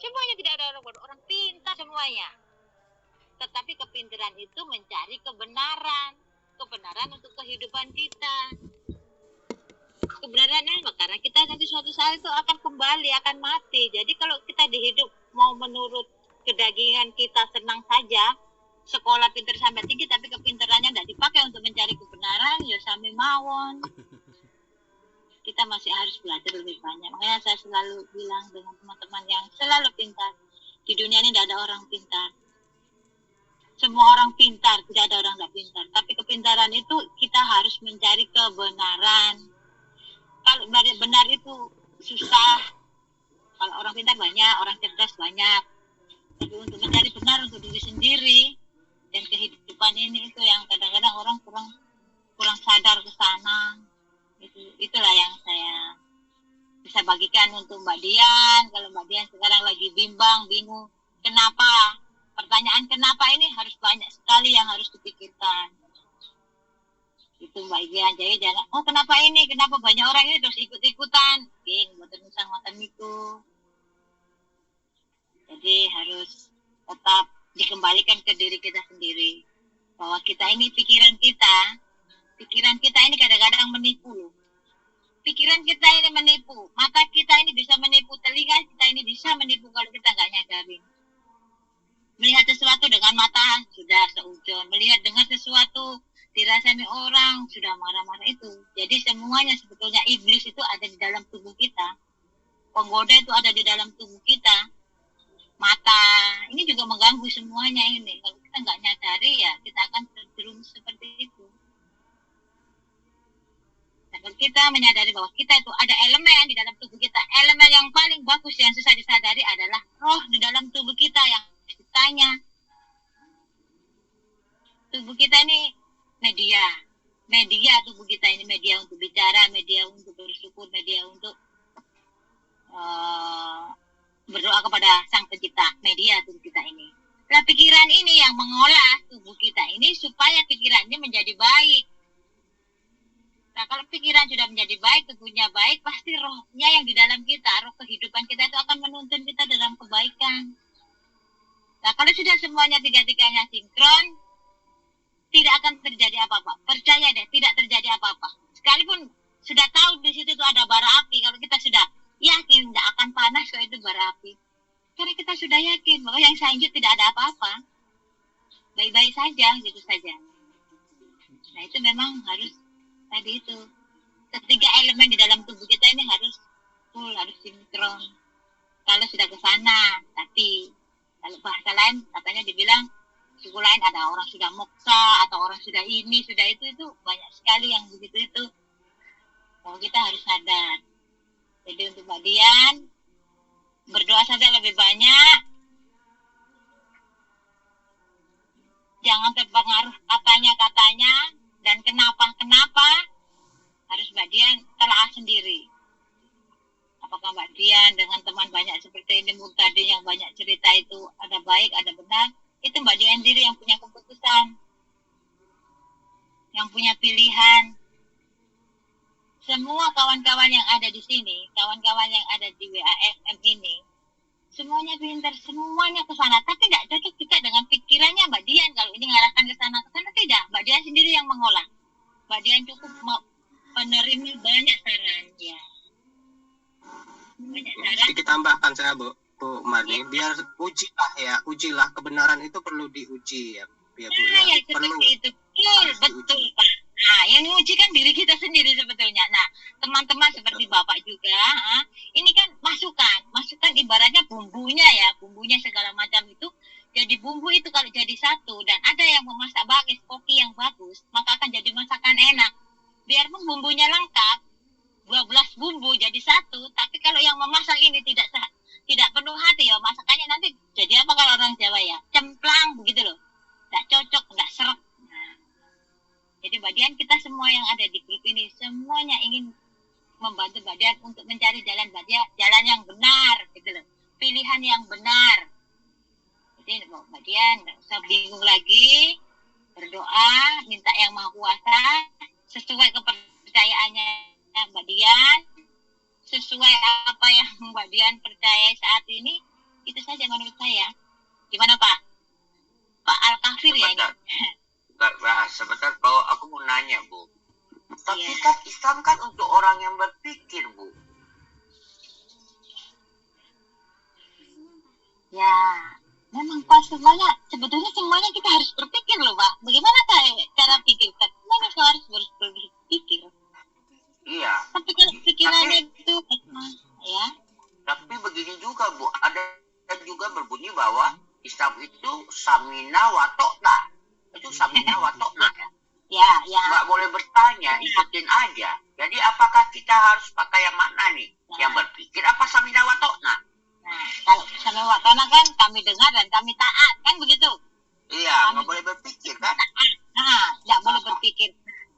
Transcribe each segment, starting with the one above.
Semuanya tidak ada orang bodoh, orang pintar semuanya. Tetapi kepintaran itu mencari kebenaran untuk kehidupan kita. Kebenaran ini karena kita nanti suatu saat itu akan kembali, akan mati. Jadi kalau kita dihidup mau menurut kedagingan kita senang saja, sekolah pintar sampai tinggi tapi kepintarannya tidak dipakai untuk mencari kebenaran, ya sami mawon. Kita masih harus belajar lebih banyak. Makanya saya selalu bilang dengan teman-teman yang selalu pintar, di dunia ini tidak ada orang pintar. Semua orang pintar, tidak ada orang tidak pintar. Tapi kepintaran itu kita harus mencari kebenaran. Kalau benar itu susah. Kalau orang pintar banyak, orang cerdas banyak. Tapi untuk mencari benar untuk diri sendiri dan kehidupan ini itu yang kadang-kadang orang kurang sadar ke sana. Itulah yang saya bisa bagikan untuk Mbak Dian. Kalau Mbak Dian sekarang lagi bingung, kenapa? Pertanyaan kenapa ini harus banyak sekali yang harus dipikirkan. Itu Mbak Dian. Jadi jangan, kenapa ini? Kenapa banyak orang ini terus ikut-ikutan? Buat nusan-nusan itu. Jadi harus tetap dikembalikan ke diri kita sendiri. Bahwa kita ini pikiran kita ini kadang-kadang menipu loh. Pikiran kita ini menipu, mata kita ini bisa menipu, telinga kita ini bisa menipu kalau kita nggak nyadarin. Melihat sesuatu dengan mata sudah seujon, melihat dengar sesuatu dirasani orang sudah marah-marah itu. Jadi semuanya sebetulnya iblis itu ada di dalam tubuh kita, penggoda itu ada di dalam tubuh kita. Mata ini juga mengganggu semuanya ini. Kalau kita nggak nyadari ya kita akan terjerumus seperti itu. Kalau kita menyadari bahwa kita itu ada elemen di dalam tubuh kita, elemen yang paling bagus yang susah disadari adalah roh di dalam tubuh kita yang ditanya. Tubuh kita ini media tubuh kita ini media untuk bicara, media untuk bersyukur, media untuk berdoa kepada Sang Pencipta, media tubuh kita ini. Nah, pikiran ini yang mengolah tubuh kita ini supaya pikirannya menjadi baik. Nah, kalau pikiran sudah menjadi baik, tubuhnya baik, pasti rohnya yang di dalam kita, roh kehidupan kita itu akan menuntun kita dalam kebaikan. Nah, kalau sudah semuanya tiga-tiganya sinkron, tidak akan terjadi apa-apa. Percaya deh, tidak terjadi apa-apa. Sekalipun sudah tahu di situ itu ada bara api, kalau kita sudah yakin tidak akan panas kalau itu bara api. Karena kita sudah yakin bahwa yang saya injut tidak ada apa-apa. Baik-baik saja, gitu saja. Nah, itu memang harus tadi itu ketiga elemen di dalam tubuh kita ini harus full, harus sinkron. Kalau sudah ke sana, tapi kalau bahasa lain katanya dibilang suku lain ada orang sudah moksa atau orang sudah ini, sudah itu banyak sekali yang begitu itu. Kalau kita harus sadar. Jadi untuk Mbak Dian berdoa saja lebih banyak. Jangan terpengaruh katanya dan kenapa harus Mbak Dian telah sendiri. Apakah Mbak Dian dengan teman banyak seperti ini tadi yang banyak cerita itu ada baik, ada benar, itu Mbak Dian sendiri yang punya keputusan, yang punya pilihan. Semua kawan-kawan yang ada di sini, kawan-kawan yang ada di WAFM ini, semuanya pintar, semuanya ke sana, tapi tidak cocok juga dengan pikirannya Mbak Dian. Kalau ini ngarahkan ke sana tidak. Mbak Dian sendiri yang mengolah. Mbak Dian cukup menerima banyak saran ya. Banyak saran. Sedikit tambahkan saya Bu Marni, biar ujilah kebenaran itu perlu diuji ya Bu ya. Ya perlu itu. Betul Pak. Nah, yang diuji kan diri kita sendiri sebetulnya. Nah, teman-teman seperti Bapak juga, ini kan masukan ibaratnya bumbunya segala macam itu. Jadi bumbu itu kalau jadi satu dan ada yang memasak bagus, koki yang bagus, maka akan jadi masakan enak. Biarpun bumbunya lengkap, 12 bumbu jadi satu, tapi kalau yang memasak ini tidak penuh hati ya, masakannya nanti jadi apa kalau orang Jawa ya? Cemplang begitu loh. Tidak cocok, tidak seret. Nah, jadi Mbak Dian, kita semua yang ada di grup ini semuanya ingin membantu Mbak Dian untuk mencari jalan Mbak Dian, jalan yang benar gitu loh. Pilihan yang benar. Jadi Mbak Dian tidak usah bingung lagi, berdoa, minta yang Maha Kuasa sesuai kepercayaannya Mbak Dian, sesuai apa yang Mbak Dian percaya saat ini, Itu saja menurut saya. Gimana Pak? Pak Al-Kafir ya ini? Sebentar, kalau aku mau nanya Bu. Tapi Iya. kan Islam kan untuk orang yang berpikir Bu. Ya, memang Pak sebetulnya semuanya kita harus berpikir loh Pak. Bagaimana cara pikir kita? Semuanya harus berpikir. Iya. Tapi kalau pikirannya itu, ya. Tapi begini juga Bu, ada juga berbunyi bahwa Islam itu samina wa ta'na. Itu samina wa ta'na. Ya. Nggak boleh bertanya, ikutin aja. Jadi apakah kita harus pakai yang mana nih? Yang berpikir apa samina wa ta'na? Nah, kalau samina wa ta'na kan kami dengar dan kami taat, kan begitu? Iya, nggak boleh berpikir kan? Nah, nggak boleh berpikir.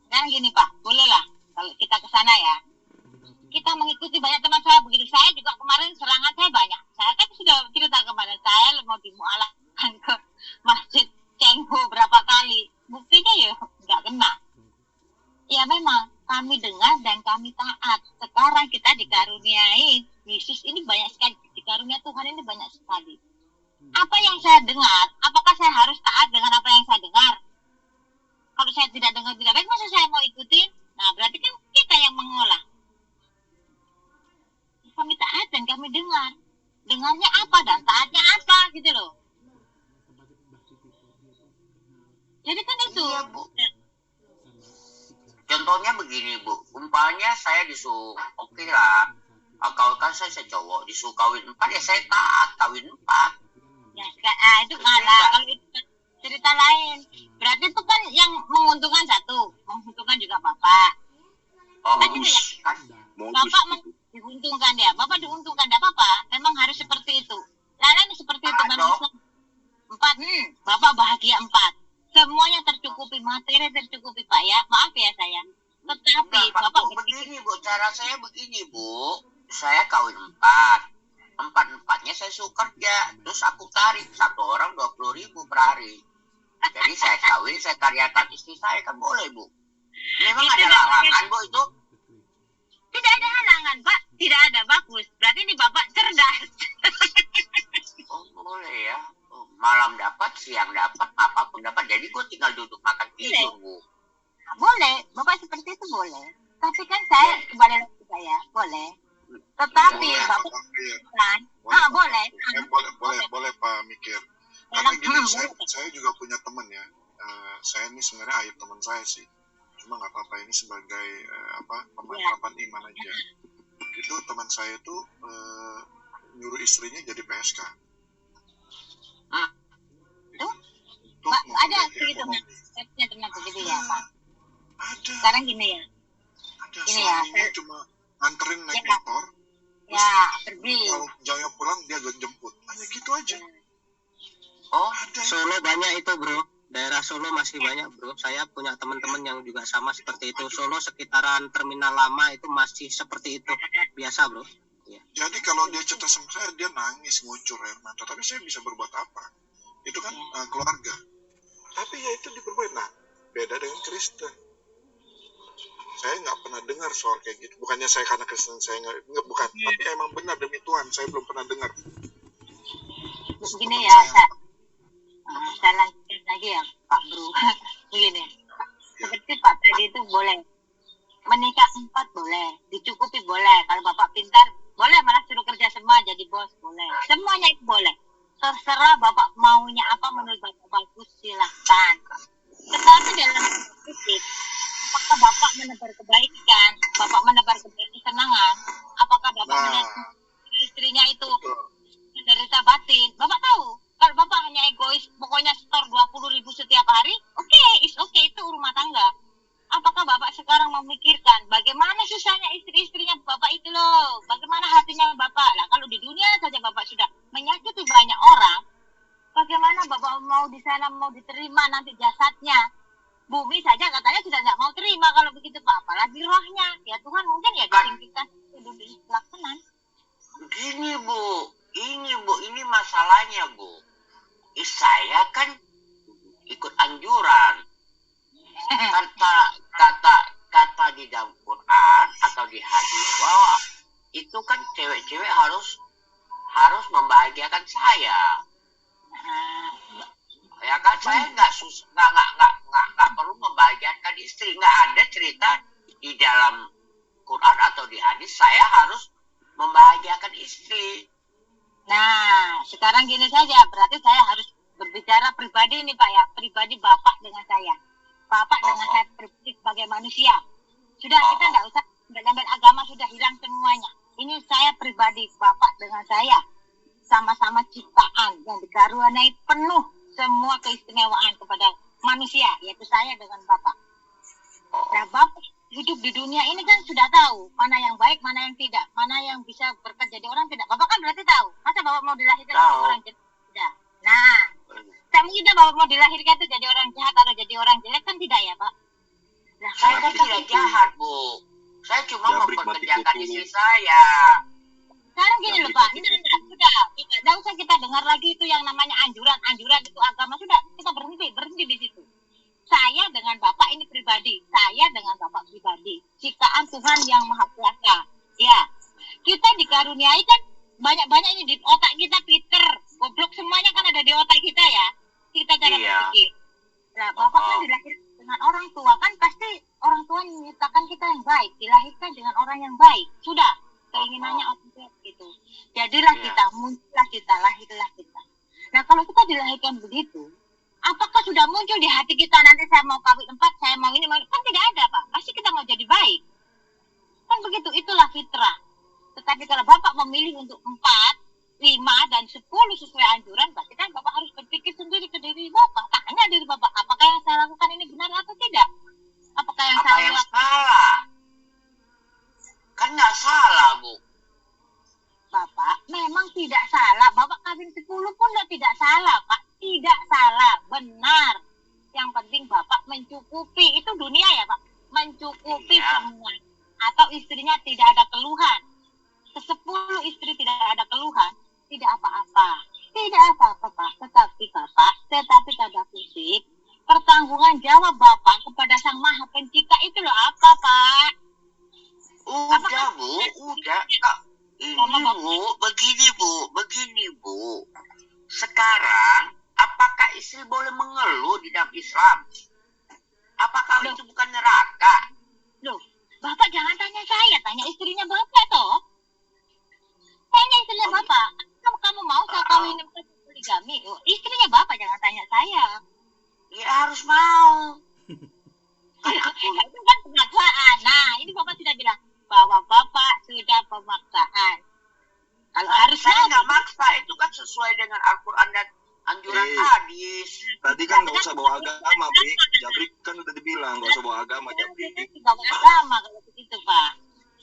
Kan gini Pak, bolehlah kalau kita ke sana ya. Kita mengikuti banyak teman saya begitu. Saya juga kemarin serangan saya banyak. Saya kan sudah cerita kemarin saya mau dimualafkan ke Masjid Cengho berapa kali. Buktinya ya nggak kena. Ya memang kami dengar dan kami taat. Sekarang kita dikaruniai Yesus ini banyak sekali. Dikarunia Tuhan ini banyak sekali. Apa yang saya dengar, apakah saya harus taat dengan apa yang saya dengar? Kalau saya tidak dengar tidak baik, masa saya mau ikutin? Nah, berarti kan kita yang mengolah. Kami taat dan kami dengar. Dengarnya apa dan taatnya apa gitu loh. Jadi kan itu. Iya, Bu. Contohnya begini Bu, umpamanya saya disuruh, oke lah, kalau kan saya cowok, disuruh kawin 4 ya saya taat kawin 4. Ya, itu kalah. Kalau itu cerita lain. Berarti itu kan yang menguntungkan satu, menguntungkan juga Bapak. Oh, Kan itu ya. kan. Bapak diuntungkan ya, Bapak diuntungkan tidak apa-apa. Memang harus seperti itu. Lain seperti itu memang 4, Bapak bahagia 4. Semuanya tercukupi, materi tercukupi Pak ya. Maaf ya saya. Tetapi Enggak, Bapak Bu, begini Bu, cara saya begini Bu. Saya kawin 4. 4-4-nya saya suruh kerja. Terus aku tarik satu orang 20.000 per hari. Jadi saya kawin, saya karyakan istri saya kan boleh Bu. Memang Itu ada larangan Bu itu? tidak ada halangan Pak. Tidak ada, bagus. Berarti ini Bapak cerdas. Oh boleh ya. Oh, malam dapat, siang dapat, apapun dapat. Jadi gue tinggal duduk makan tidur Bu. Boleh, Bapak seperti itu boleh. Tapi kan saya kembali lagi ke saya, boleh. Tetapi Boleh, Bapak Pak Mikir. kan, Boleh, boleh. boleh Pak Mikir. Karena gini, boleh. saya juga punya teman ya. Saya ini sebenarnya ayah teman saya sih. Cuma nggak apa-apa, ini sebagai pemantapan iman aja. Itu teman saya itu nyuruh istrinya jadi PSK. Untuk Ada memperbaiki begitu ekonomi. punya teman begitu ya Pak. Ada. Sekarang gini ya, Ada Gini ya, suaminya cuma nganterin naik Ya. motor. ya pergi. Kalau jamnya pulang dia jemput. Hanya gitu aja. Oh, Ada. Solo banyak itu bro, daerah Solo masih banyak bro. Saya punya teman-teman yang juga sama seperti itu. Solo sekitaran terminal lama itu masih seperti itu, biasa bro. Jadi kalau dia cerita sama saya, dia nangis, ngucur air mata. Tapi saya bisa berbuat apa? Itu kan keluarga. Tapi ya itu diperbuat. Nah, beda dengan Kristen. Saya nggak pernah dengar soal kayak gitu. Bukannya saya karena Kristen, saya nggak bukan. Tapi emang benar demi Tuhan, saya belum pernah dengar. Begini ya, saya lanjutkan lagi ya Pak Bro. Begini, seperti Pak tadi itu boleh. Menikah 4 boleh, dicukupi boleh. Kalau Bapak pintar, boleh malah suruh kerja semua jadi bos, boleh. Semuanya itu boleh. Terserah Bapak maunya apa menurut Bapak bagus, silahkan. Tetapi dalam kritik, apakah Bapak menebar kebaikan, Bapak menebar kesenangan, apakah Bapak melihat istrinya itu menderita batin, Bapak tahu. Kalau Bapak hanya egois, pokoknya store 20.000 setiap hari, oke, itu rumah tangga. Apakah Bapak sekarang memikirkan bagaimana susahnya istri-istrinya Bapak itu loh, bagaimana hatinya Bapak? Lah kalau di dunia saja Bapak sudah menyakiti banyak orang, bagaimana Bapak mau di sana mau diterima nanti jasadnya? Bumi saja katanya sudah nggak mau terima kalau begitu Pak, apalagi rohnya. Ya Tuhan mungkin ya disingkirkan itu dilaksanakan. Gini Bu, ini masalahnya Bu. Saya kan ikut anjuran. Kata di dalam Quran atau di hadis bahwa itu kan cewek-cewek harus membahagiakan saya. Ya kan, saya nggak perlu membahagiakan istri. Nggak ada cerita di dalam Quran atau di hadis saya harus membahagiakan istri. Nah, sekarang gini saja, berarti saya harus berbicara pribadi nih Pak ya, pribadi Bapak dengan saya. Bapak dengan saya pribadi sebagai manusia. Sudah, kita nggak usah ambil agama, sudah hilang semuanya. Ini saya pribadi, Bapak dengan saya. Sama-sama ciptaan yang dikaruniai penuh semua keistimewaan kepada manusia, yaitu saya dengan Bapak. Nah, Bapak hidup di dunia ini kan sudah tahu mana yang baik, mana yang tidak, mana yang bisa berkat jadi orang tidak. Bapak kan berarti tahu. Masa Bapak mau dilahirkan jadi orang jahat? Tidak. Nah, tak mungkin Bapak mau dilahirkan itu jadi orang jahat atau jadi orang jelek kan tidak ya Pak? Nah, Saya kan tidak jahat, Bu. Saya cuma memperkerjakan istri saya. Sekarang gini loh Pak, sudah, tidak usah kita dengar lagi itu yang namanya anjuran itu agama, sudah, kita berhenti di situ. Saya dengan Bapak ini pribadi, saya dengan Bapak pribadi, ciptaan Tuhan yang Maha Kuasa. Ya, kita dikaruniai kan banyak-banyak ini di otak kita, Peter, goblok semuanya kan ada di otak kita ya, kita cara berpikir. Nah, Bapak kan dilahirkan dengan orang tua, kan pasti orang tua menciptakan kita yang baik, dilahirkan dengan orang yang baik, sudah. Keinginannya orang gitu. Jadilah kita, muncullah kita, lahirlah kita. Nah, kalau kita dilahirkan begitu, apakah sudah muncul di hati kita nanti saya mau kawin 4, saya mau ini, kan tidak ada Pak. Pasti kita mau jadi baik. Kan begitu, itulah fitrah. Tetapi kalau Bapak memilih untuk 4, 5, dan 10 sesuai anjuran, berarti kan Bapak harus berpikir sendiri ke diri Bapak. Tanya diri Bapak, apakah yang saya lakukan ini benar atau tidak? Apakah yang saya lakukan? Salah? Kan nggak salah, Bu. Bapak memang tidak salah. Bapak kawin 10 pun tidak salah, Pak. Tidak salah, benar. Yang penting Bapak mencukupi. Itu dunia ya, Pak. Mencukupi semua. Atau istrinya tidak ada keluhan. 10 istri tidak ada keluhan. Tidak apa-apa. Tidak apa-apa, Pak. Tetapi tanda kutip, pertanggungan jawab Bapak kepada Sang Maha Pencipta itu loh apa, Pak? Udah, Bu. Udah. Begini, Bu. Sekarang, apakah istri boleh mengeluh di dalam Islam? Apakah itu bukan neraka? Loh, Bapak jangan tanya saya, tanya istrinya Bapak toh. Tanya istrinya Bapak. Kamu mau saya kawin poligami? Istrinya Bapak, jangan tanya saya. Ya harus mau. Itu kan pemaksaan. Nah, ini Bapak sudah bilang bahwa Bapak sudah pemaksaan. Kalau harus saya nggak maksa, itu kan sesuai dengan Al-Quran dan anjuran hadis. Tadi kan nggak usah bawa agama, Bi. Jabrik kan udah dibilang nggak usah bawa agama, Jabrik. Bawa agama kalau begitu, Pak.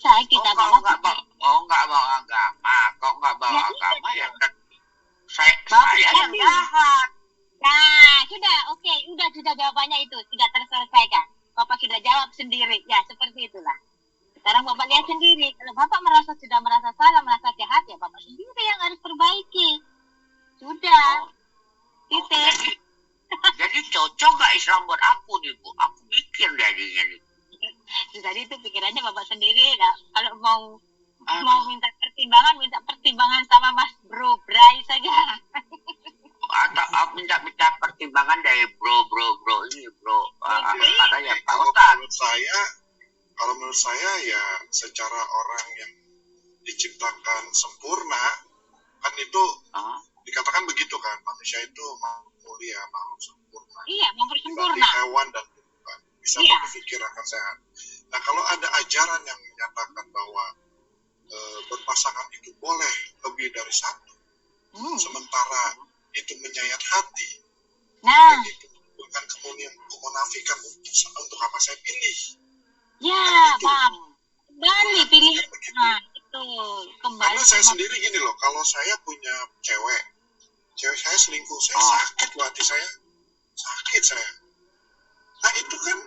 Kita bawa nggak bawa agama. Kok nggak bawa agama ya kan saya yang jahat. Nah, sudah, oke, sudah jawabannya itu sudah terselesaikan. Bapak sudah jawab sendiri, ya seperti itulah. Sekarang Bapak lihat sendiri, kalau Bapak sudah merasa salah, merasa jahat, ya Bapak sendiri yang harus perbaiki. Sudah. Titik. Jadi cocok gak Islam buat aku nih, Bu? Aku mikir jadinya nih. Jadi itu pikirannya Bapak sendiri. Nah, kalau mau minta pertimbangan sama Mas Bro Bray saja. Atau aku minta pertimbangan dari bro ini, bro. Katanya Pak Ustadz. Kalau menurut saya ya secara orang yang diciptakan sempurna kan itu dikatakan begitu kan, manusia itu mulia, makhluk sempurna. Iya, makhluk sempurna. Berarti hewan dan Tuhan bisa berpikir akan sehat. Nah, kalau ada ajaran yang menyatakan bahwa berpasangan itu boleh lebih dari satu, sementara itu menyayat hati, dan itu bukan kemunafikan untuk apa saya pilih. Ya, Bang. Kembali pilihan. Nah, itu kembali. Karena saya sendiri gini loh, kalau saya punya cewek saya selingkuh, saya sakit loh hati saya. Sakit saya. Nah, itu kan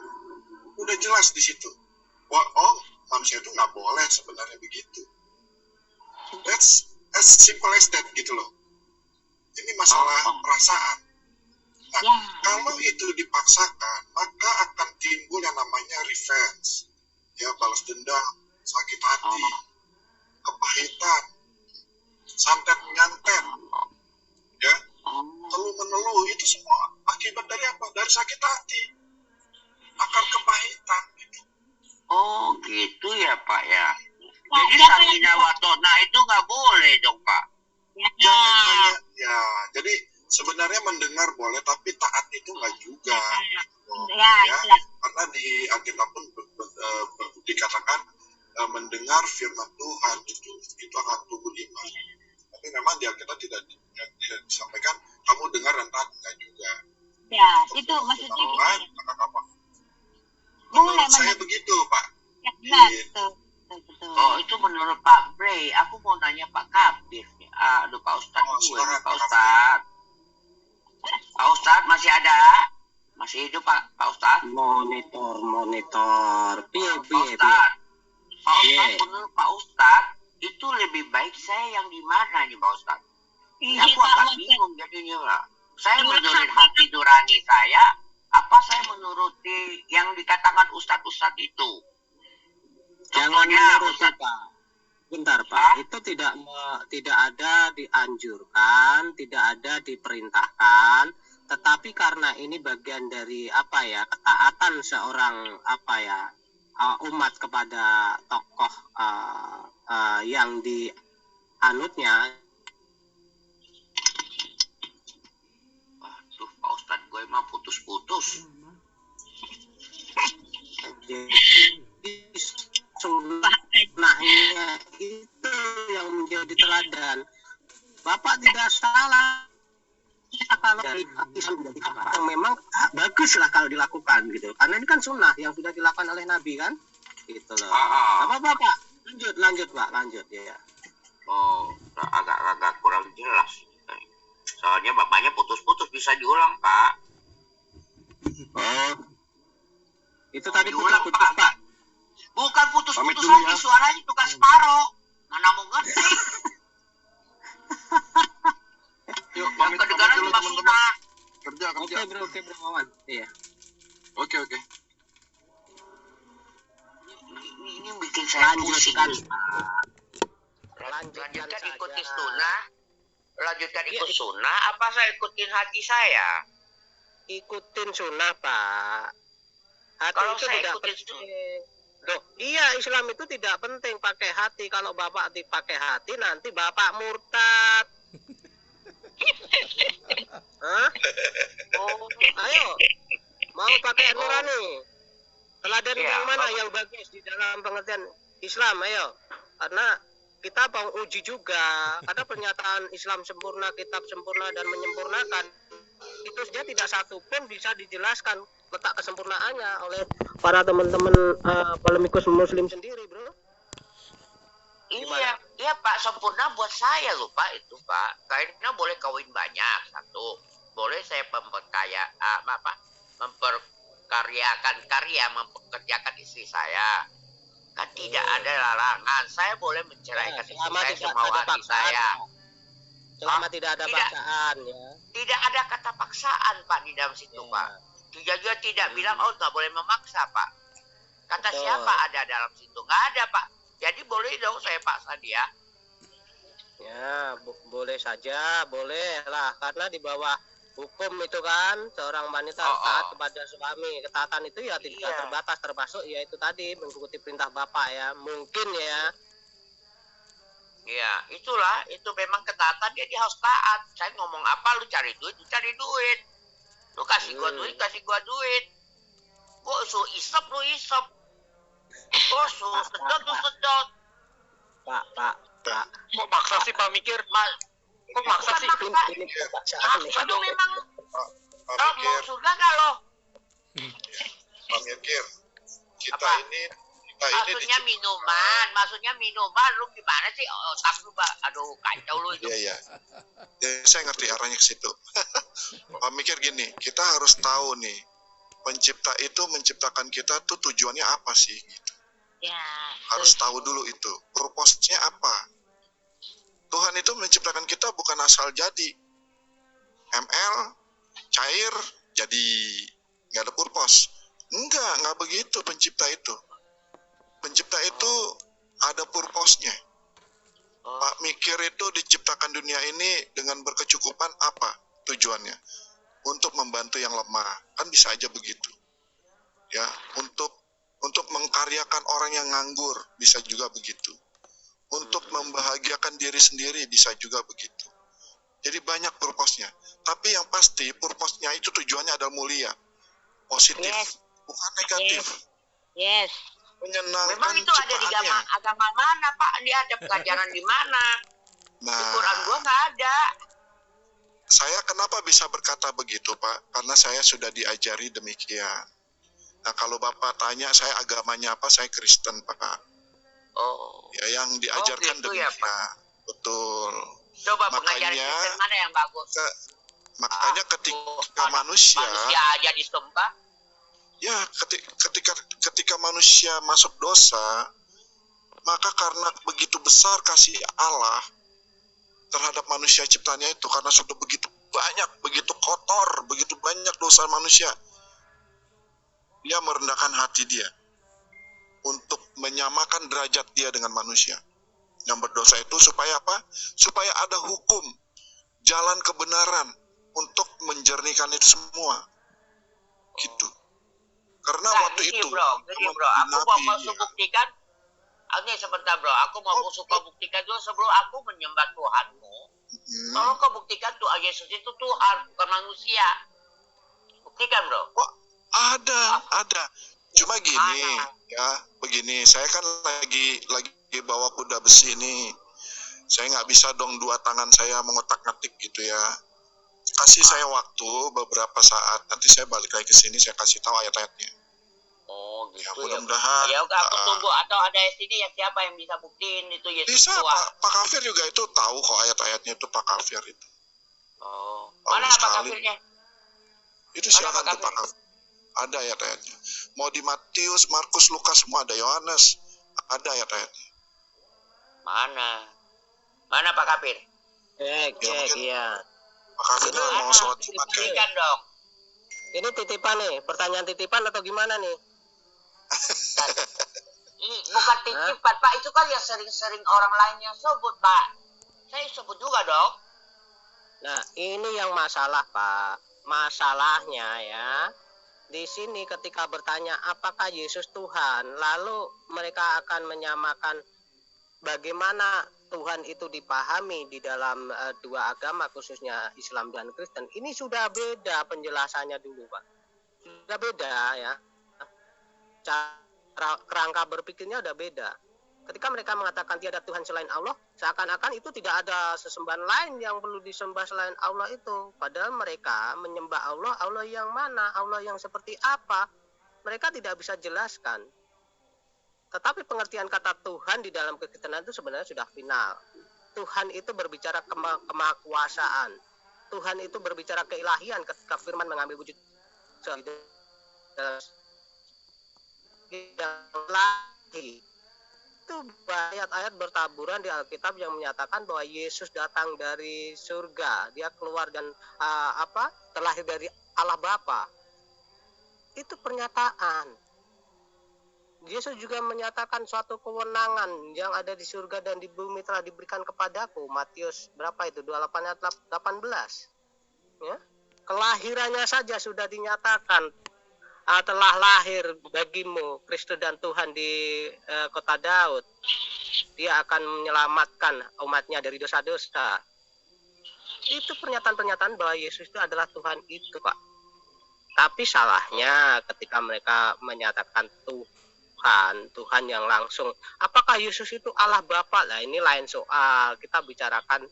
udah jelas di situ. Manusia itu nggak boleh sebenarnya begitu. That's as simple as that gitu loh. Ini masalah perasaan. Nah, kalau itu dipaksakan, maka akan timbul yang namanya revenge. Ya, balas dendam, sakit hati, kepahitan, santetnya itu semua akibat dari apa? Dari sakit hati, akar kepahitan. Oh gitu ya Pak ya. Pak, Jadi siapa yang Samina Watona itu nggak boleh dong Pak. Ya, Jangan hanya, ya, jadi sebenarnya mendengar boleh, tapi taat itu nggak juga. ya, Ya, itulah. karena di Alkitab pun dikatakan mendengar firman Tuhan itu akan tumbuh iman. Tapi memang di Alkitab tidak disampaikan kamu dengar dan taat, enggak juga. Ya, itu maksudnya Tuhan, gini. kata apa? Boleh Menurut saya begitu, Pak. Ya, benar, Gitu. betul. Oh itu menurut Pak Bray. Aku mau nanya Pak Kabir nih. Aduh Pak Ustadz Oh, gue silakan, nih, Pak Pak Ustadz. Pak Ustadz masih ada? Masih hidup Pak Ustadz? Monitor. Piye. Pak Ustadz. Pak Iya. Ustadz menurut Pak Ustadz itu lebih baik saya yang di mana nih Pak Ustadz? Iya, Aku Pak, agak maksud- bingung jadinya Pak. Saya Menurut menurut saya- hati nurani saya, apa saya menuruti yang dikatakan Ustadz-Ustadz itu? Jangan Contohnya menuruti, Ustadz. Pak. Bentar, Pak. Hah? Itu tidak ada dianjurkan, tidak ada diperintahkan, tetapi karena ini bagian dari ketaatan seorang umat kepada tokoh yang dianutnya. Aduh Pak Ustadz gue mah putus-putus. Jadi sunnahnya itu yang menjadi teladan. Bapak tidak salah kalau dari Islam menjadi apa yang memang bagus lah kalau dilakukan gitu. Karena ini kan sunnah yang sudah dilakukan oleh Nabi kan, gitu loh. Apa Bapak? Lanjut Pak, lanjut ya. Oh, agak kurang jelas. Soalnya bapaknya putus-putus, bisa diulang Pak. Oh, itu tadi Diulang, putus-putus Pak. Bukan Pamit putus-putus dulu lagi, ya. suaranya tukar separoh. Mana mau ngerti? Yuk, Yang pamit kedengaran dulu Mbak teman-teman. Suna. Kerja. Oke bro Wawan. Iya. Oke. Ini bikin saya pusing. Lanjutkan. Lanjutkan saja. ikuti sunnah. Lanjutkan ikut Iya. sunnah. Apa saya ikutin hati saya? Ikutin sunnah, Pak. Hati Kalau itu saya tidak ikutin penting. Loh, iya, Islam itu tidak penting pakai hati. Kalau Bapak dipakai hati, nanti Bapak murtad. Hah? Oh, Ayo, mau pakai nurani. Teladan Iya, yang mana Bapak. yang bagus di dalam pengertian Islam? Ayo, karena kita mau uji juga. Ada pernyataan Islam sempurna, kitab sempurna dan menyempurnakan. Itu saja tidak satu pun bisa dijelaskan letak kesempurnaannya oleh para teman-teman polemikus Muslim sendiri, bro. Iya Pak, sempurna buat saya loh Pak itu Pak. Karena boleh kawin banyak satu, boleh saya mempekerjakan istri saya. Kan tidak ada larangan. Saya boleh menceraikan istri Selama saya tidak semau ada hati paksaan. saya. Selama tidak ada Tidak. paksaan, ya. Tidak ada kata paksaan Pak di dalam situ Ya. Pak. Dia juga tidak bilang nggak boleh memaksa Pak. Kata Betul. siapa ada dalam situ? Nggak ada Pak. Jadi boleh dong saya paksa dia. Ya, boleh saja, boleh lah. Karena di bawah hukum itu kan, seorang wanita Oh, taat oh. kepada suami. Ketaatan itu ya tidak Iya. terbatas, termasuk ya itu tadi mengikuti perintah Bapak ya. Mungkin ya. Iya, itulah, itu memang ketaatan dia harus taat. Saya ngomong apa, lu cari duit. Lu kasih gua duit, Gua suruh isep, lu isep. Gua suruh sedot, lu sedot. Pak. Kok maksa sih Pak mikir? Kok maksa sih? Ini kebaksaan nih. Itu memang, Pak kalau mau Mikir, surga kalau Pak Mikir, kita Apa? ini maksudnya minuman, lu gimana sih? Otak lu, aduh, kacau lu itu. Iya. Ya, saya ngerti arahnya ke situ. Pak Mikir gini, kita harus tahu nih, pencipta itu menciptakan kita tuh tujuannya apa sih? Ya. Harus tahu dulu itu. Purpose-nya apa? Tuhan itu menciptakan kita bukan asal jadi. ML, cair, jadi nggak ada purpose. Nggak begitu pencipta itu. Pencipta itu ada purpose-nya. Pak Mikir itu diciptakan dunia ini dengan berkecukupan apa tujuannya? untuk membantu yang lemah. Kan bisa aja begitu. Ya, untuk mengkaryakan orang yang nganggur bisa juga begitu. Untuk membahagiakan diri sendiri bisa juga begitu. Jadi banyak purpose-nya. Tapi yang pasti purpose-nya itu tujuannya adalah mulia, positif, Yes. bukan negatif. Yes. Menyenangkan Memang itu ada di ciptaannya. agama mana, Pak? Dia ada pelajaran di mana? Di Nah, Quran gua nggak ada. saya kenapa bisa berkata begitu, Pak? Karena saya sudah diajari demikian. Nah, kalau Bapak tanya saya agamanya apa, saya Kristen, Pak. Oh. Ya, yang diajarkan gitu ya, demikian. Betul. Coba Makanya- pengajaran Kristen mana yang bagus? Makanya ketika manusia aja disembah. ya ketika manusia masuk dosa, maka karena begitu besar kasih Allah terhadap manusia ciptanya itu, karena sudah begitu banyak, begitu kotor, begitu banyak dosa manusia, dia merendahkan hati dia untuk menyamakan derajat dia dengan manusia yang berdosa itu, supaya apa? Supaya ada hukum, jalan kebenaran untuk menjernihkan itu semua, gitu. Karena Nah, waktu gini, itu bro, aku mau masuk buktikan. Oke, sebentar bro, aku mau buktikan dulu sebelum aku menyembah Tuhanmu. Tolong kau buktikan tuh Yesus itu Tuhan, bukan manusia. Buktikan bro. Oh, ada. Cuma gini, ya, begini. Saya kan lagi bawa kuda besi ini. Saya nggak bisa dong dua tangan saya mengotak-ngatik gitu ya. Kasih saya waktu beberapa saat. Nanti saya balik lagi ke sini, saya kasih tahu ayat-ayatnya. Oh gitu Ya, ya. mudah-mudahan. Ya udah aku tunggu, atau ada sini yang siapa yang bisa buktiin itu Yesus Bisa, Tuhan. Pak Kafir juga itu tahu kok ayat-ayatnya itu, Pak Kafir itu. Oh. Tahu Mana Pak sekali. Kafirnya? Itu Mana silakan Pak tuh Pak Kafir. Ada ayat-ayatnya. Mau di Matius, Markus, Lukas semua ada, Yohanes ada ayat-ayatnya. Mana Pak Kafir? Cek, mungkin- iya. Pak Kafir Itu mau ada, sholat Jumat kayaknya. Buktikan dong. Ini titipan nih, pertanyaan titipan atau gimana nih? Bukan titipan Pak, itu kan yang sering-sering orang lain yang sebut Pak. Saya sebut juga dong. Nah, ini yang masalah, Pak. Masalahnya ya, di sini ketika bertanya apakah Yesus Tuhan, lalu mereka akan menyamakan bagaimana Tuhan itu dipahami di dalam dua agama, khususnya Islam dan Kristen. Ini sudah beda penjelasannya dulu, Pak. Sudah beda ya. Cara kerangka berpikirnya udah beda. Ketika mereka mengatakan tiada Tuhan selain Allah, seakan-akan itu tidak ada sesembahan lain yang perlu disembah selain Allah itu. Padahal mereka menyembah Allah, Allah yang mana, Allah yang seperti apa, mereka tidak bisa jelaskan. Tetapi pengertian kata Tuhan di dalam kekristenan itu sebenarnya sudah final. Tuhan itu berbicara kemahakuasaan. Tuhan itu berbicara keilahian ketika firman mengambil wujud lagi. Itu ayat-ayat bertaburan di Alkitab yang menyatakan bahwa Yesus datang dari surga, dia keluar dan terlahir dari Allah Bapa. Itu pernyataan. Yesus juga menyatakan suatu kewenangan yang ada di surga dan di bumi telah diberikan kepadaku. Matius berapa itu? 28 ayat 18. Ya. Kelahirannya saja sudah dinyatakan. Telah lahir bagimu Kristus dan Tuhan di kota Daud. Dia akan menyelamatkan umatnya dari dosa-dosa. Itu pernyataan-pernyataan bahwa Yesus itu adalah Tuhan itu, Pak. Tapi salahnya ketika mereka menyatakan Tuhan yang langsung. Apakah Yesus itu Allah Bapa? Lah ini lain soal. Kita bicarakan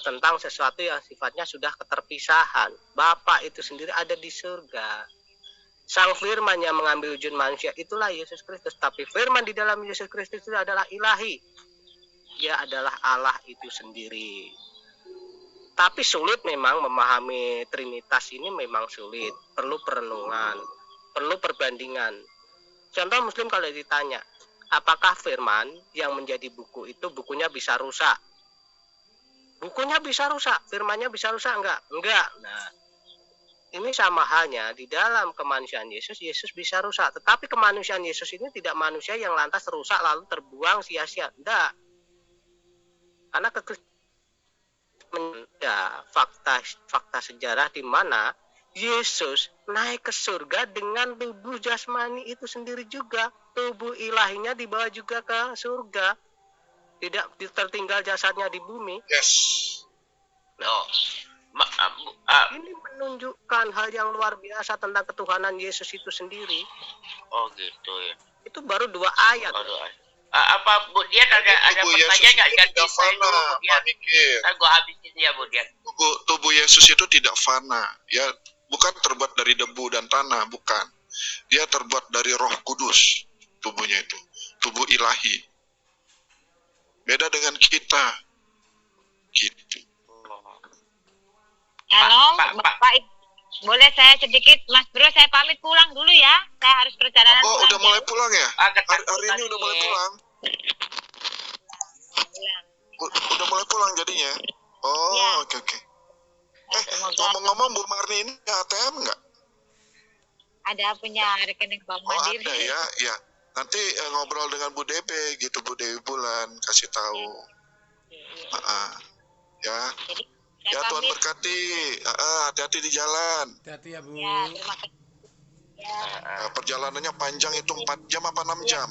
tentang sesuatu yang sifatnya sudah keterpisahan. Bapa itu sendiri ada di surga. Sang firman yang mengambil wujud manusia itulah Yesus Kristus. Tapi firman di dalam Yesus Kristus itu adalah ilahi. Dia adalah Allah itu sendiri. Tapi sulit memang memahami Trinitas ini, memang sulit. Perlu perenungan, perlu perbandingan. Contoh Muslim kalau ditanya, apakah firman yang menjadi buku itu bukunya bisa rusak? Bukunya bisa rusak, firmannya bisa rusak enggak? Enggak. Nah, ini sama halnya di dalam kemanusiaan Yesus, Yesus bisa rusak. Tetapi kemanusiaan Yesus ini tidak manusia yang lantas rusak lalu terbuang sia-sia. Enggak. Karena fakta sejarah di mana Yesus naik ke surga dengan tubuh jasmani itu sendiri juga. Tubuh ilahinya dibawa juga ke surga. Tidak tertinggal jasadnya di bumi. Yes. Oh. Ini menunjukkan hal yang luar biasa tentang ketuhanan Yesus itu sendiri. Oh gitu ya. Itu baru 2 ayat. Apa Bu Dian ada Tubuh pertanyaan Yesus nggak? itu tidak fana, Pak Mikir. Kan gua habisin ya Bu Dian. Tubuh Yesus itu tidak fana, ya, bukan terbuat dari debu dan tanah, bukan. Dia terbuat dari Roh Kudus, tubuhnya itu, tubuh ilahi. Beda dengan kita, gitu. Halo, Pak. Bapak, boleh saya sedikit, Mas Bro, saya pamit pulang dulu ya. Saya harus perjalanan Oh, pulang. udah mulai pulang ya? Hari ini udah mulai pulang. Pulang. Udah mulai pulang jadinya. Oh, Ya. oke. Semoga Ngomong-ngomong, Bu Marni ini ATM nggak? ada punya rekening bank Oh, mandiri. ada ya, ya. Nanti ngobrol dengan Bu Depe gitu, Bu Dewi Bulan, kasih tahu. Ya. Jadi, Ya, saya Tuhan pamit. berkati. Hati-hati di jalan. Hati-hati ya, Bu. Ya, terima kasih. Ya, Perjalanannya panjang itu 4 jam apa 6 jam?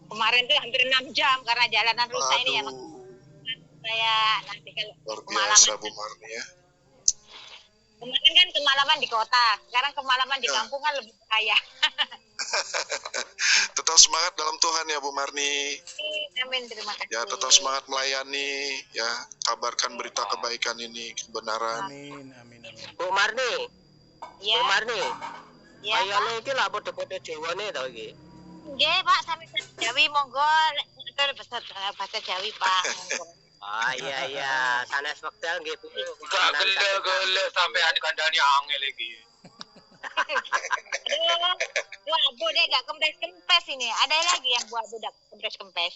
kemarin tuh hampir 6 jam karena jalanan rusak ini ya. Aduh, Saya nanti kalau luar kemalaman. biasa Bu Marni ya. Kemarin kan kemalaman di kota, sekarang kemalaman di Ya. kampung kan lebih kaya. Tetap semangat dalam Tuhan ya Bu Marni. Amin, terima kasih. Ya, tetap semangat melayani. Ya, kabarkan berita kebaikan ini, kebenaran. Amin, amin, amin. Bu Marni, Ya, Bu Marni, ya, Pak. ayane iki lak padha-padha Jawane to iki. Nggih, Pak, sampai Jawi monggo betul bahasa Jawi, Pak. Monggo. Oh iya, sanes wekdal nggih Bu. Gak gele-gele sampai ada kandani angel lagi. Aduh, Bu abu deh gak kempes-kempes ini. Ada lagi yang Bu abu gak kempes-kempes.